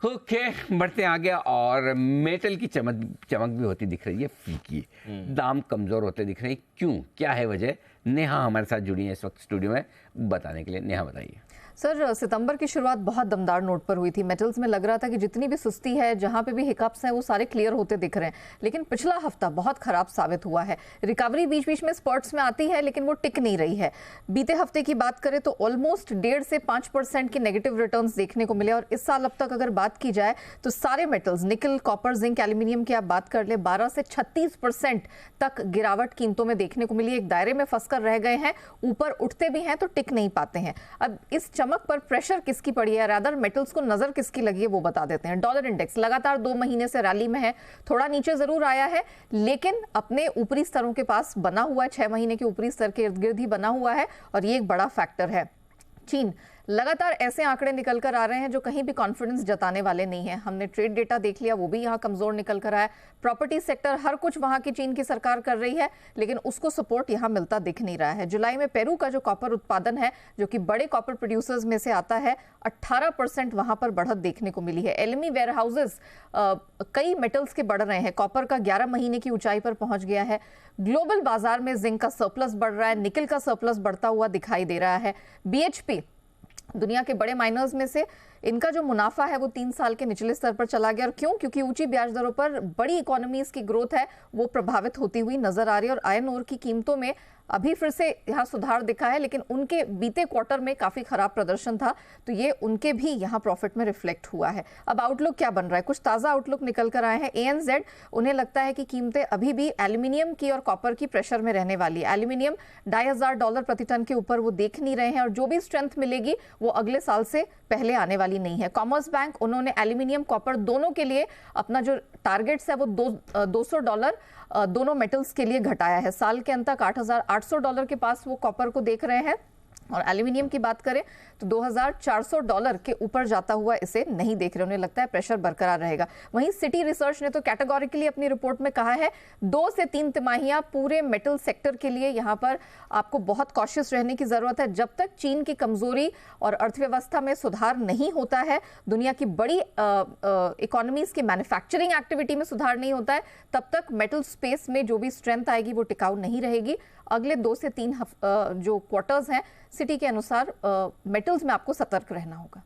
Okay, बढ़ते हैं आगे। और मेटल की चमक चमक भी होती दिख रही है फीकी, दाम कमज़ोर होते दिख रहे हैं। क्यों, क्या है वजह? नेहा हमारे साथ जुड़ी है इस वक्त स्टूडियो में बताने के लिए। नेहा बताइए। सर, सितंबर की शुरुआत बहुत दमदार नोट पर हुई थी। मेटल्स में लग रहा था कि जितनी भी सुस्ती है, जहां पे भी हिकअप्स हैं, वो सारे क्लियर होते दिख रहे हैं। लेकिन पिछला हफ्ता बहुत खराब साबित हुआ है। रिकवरी बीच बीच में स्पर्ट्स में आती है, लेकिन वो टिक नहीं रही है। बीते हफ्ते की बात करें तो ऑलमोस्ट 1.5 से 5% के नेगेटिव रिटर्न्स देखने को मिले। और इस साल अब तक अगर बात की जाए तो सारे मेटल्स, निकल, कॉपर, जिंक, एल्यूमिनियम की आप बात कर ले, 12 से 36% तक गिरावट कीमतों में देखने को मिली। एक दायरे में फंसकर रह गए हैं, ऊपर उठते भी हैं तो टिक नहीं पाते हैं। अब इस चमक पर प्रेशर किसकी पड़ी है, रादर मेटल्स को नजर किसकी लगी है, वो बता देते हैं। डॉलर इंडेक्स लगातार 2 महीने से रैली में है। थोड़ा नीचे जरूर आया है, लेकिन अपने ऊपरी स्तरों के पास बना हुआ है। 6 महीने के ऊपरी स्तर के इर्द गिर्द ही बना हुआ है, और ये एक बड़ा फैक्टर है। चीन, लगातार ऐसे आंकड़े निकल कर आ रहे हैं जो कहीं भी कॉन्फिडेंस जताने वाले नहीं है। हमने ट्रेड डेटा देख लिया, वो भी यहाँ कमजोर निकल कर आया। प्रॉपर्टी सेक्टर, हर कुछ वहां की चीन की सरकार कर रही है, लेकिन उसको सपोर्ट यहाँ मिलता दिख नहीं रहा है। जुलाई में पेरू का जो कॉपर उत्पादन है, जो कि बड़े कॉपर प्रोड्यूसर्स में से आता है, 18% वहां पर बढ़त देखने को मिली है। एलएमई वेयर हाउसेस कई मेटल्स के बढ़ रहे हैं। कॉपर का 11 महीने की ऊंचाई पर पहुंच गया है। ग्लोबल बाजार में जिंक का सरप्लस बढ़ रहा है, निकल का सरप्लस बढ़ता हुआ दिखाई दे रहा है। बीएचपी, दुनिया के बड़े माइनर्स में से, इनका जो मुनाफा है वो 3 साल के निचले स्तर पर चला गया। और क्यों? क्योंकि ऊंची ब्याज दरों पर बड़ी इकोनॉमीज की ग्रोथ है, वो प्रभावित होती हुई नजर आ रही है। और आयरन ओर की कीमतों में अभी फिर से यहाँ सुधार दिखा है, लेकिन उनके बीते क्वार्टर में काफी खराब प्रदर्शन था, तो ये उनके भी यहाँ प्रॉफिट में रिफ्लेक्ट हुआ है। अब आउटलुक क्या बन रहा है? कुछ ताजा आउटलुक निकल कर आए हैं। एएनजेड, उन्हें लगता है कि कीमतें अभी भी एल्यूमिनियम की और कॉपर की प्रेशर में रहने वाली है। एल्यूमिनियम $2,500 प्रति टन के ऊपर वो देख नहीं रहे हैं, और जो भी स्ट्रेंथ मिलेगी वो अगले साल से पहले आने वाली नहीं है। कॉमर्स बैंक, उन्होंने एल्यूमिनियम कॉपर दोनों के लिए अपना जो टारगेट्स है वो $200 दोनों मेटल्स के लिए घटाया है। साल के अंत तक $8,800 के पास वो कॉपर को देख रहे हैं। और एल्यूमिनियम की बात करें तो $2,400 के ऊपर जाता हुआ इसे नहीं देख रहे। उन्हें लगता है प्रेशर बरकरार रहेगा। वहीं सिटी रिसर्च ने तो कैटेगोरिकली अपनी रिपोर्ट में कहा है 2 से 3 तिमाहियां पूरे मेटल सेक्टर के लिए यहाँ पर आपको बहुत कॉशियस रहने की जरूरत है। जब तक चीन की कमजोरी और अर्थव्यवस्था में सुधार नहीं होता है, दुनिया की बड़ी इकोनॉमीज की मैन्युफैक्चरिंग एक्टिविटी में सुधार नहीं होता है, तब तक मेटल स्पेस में जो भी स्ट्रेंथ आएगी वो टिकाऊ नहीं रहेगी। अगले 2 से 3 जो क्वार्टर्स हैं, सिटी के अनुसार मेटल्स में आपको सतर्क रहना होगा।